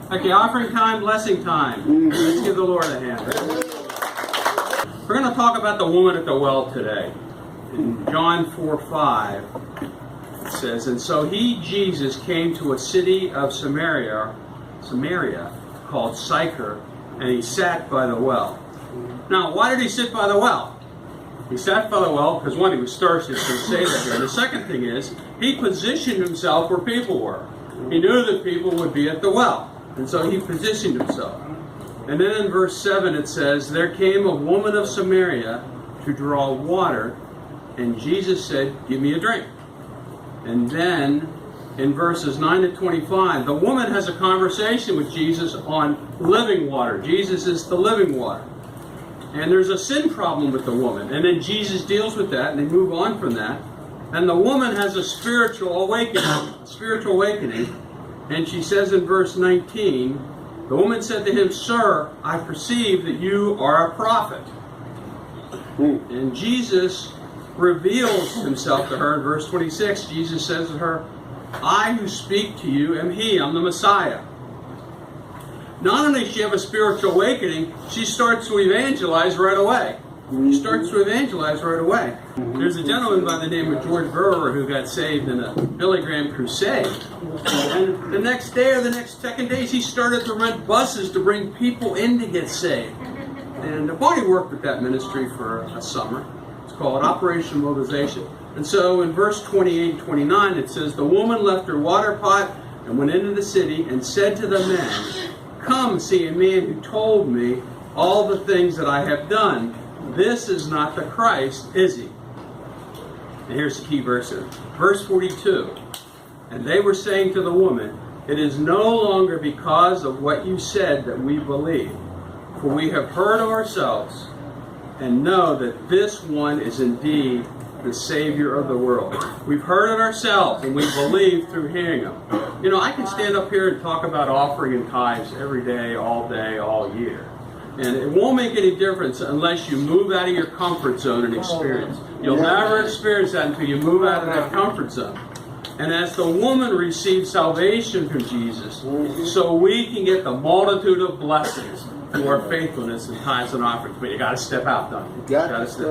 Okay, offering time, blessing time. Let's give the Lord a hand. We're going to talk about the woman at the well today. In John 4:5, it says, "And so he, Jesus, came to a city of Samaria called Sychar, and he sat by the well." Now, why did he sit by the well? He sat by the well because, one, he was thirsty, so he say that here. And the second thing is, he positioned himself where people were. He knew that people would be at the well, and so he positioned himself. And then in verse 7 it says, "There came a woman of Samaria to draw water, and Jesus said, 'Give me a drink.'" And then in verses 9 to 25, the woman has a conversation with Jesus on living water. Jesus is the living water. And there's a sin problem with the woman. And then Jesus deals with that, and they move on from that. And the woman has a spiritual awakening. And she says in verse 19, the woman said to him, "Sir, I perceive that you are a prophet." And Jesus reveals himself to her in verse 26. Jesus says to her, "I who speak to you am he, I'm the Messiah." Not only does she have a spiritual awakening, she starts to evangelize right away. There's a gentleman by the name of George Burrower who got saved in a Billy Graham crusade. And the next day or the next second days, he started to rent buses to bring people in to get saved. And Bonnie worked with that ministry for a summer. It's called Operation Mobilization. And so in verse 28 and 29, it says, "The woman left her water pot and went into the city and said to the men, 'Come see a man who told me all the things that I have done. This is not the Christ, is he?'" And here's the key verse here. Verse 42. "And they were saying to the woman, 'It is no longer because of what you said that we believe, for we have heard of ourselves and know that this one is indeed the Savior of the world.'" We've heard it ourselves, and we believe through hearing him. You know, I can stand up here and talk about offering and tithes every day, all year. And it won't make any difference unless you move out of your comfort zone and experience. You'll never experience that until you move out of that comfort zone. And as the woman received salvation from Jesus, so we can get the multitude of blessings through our faithfulness in tithes and offerings. But you got to step out, don't you? You got to step out.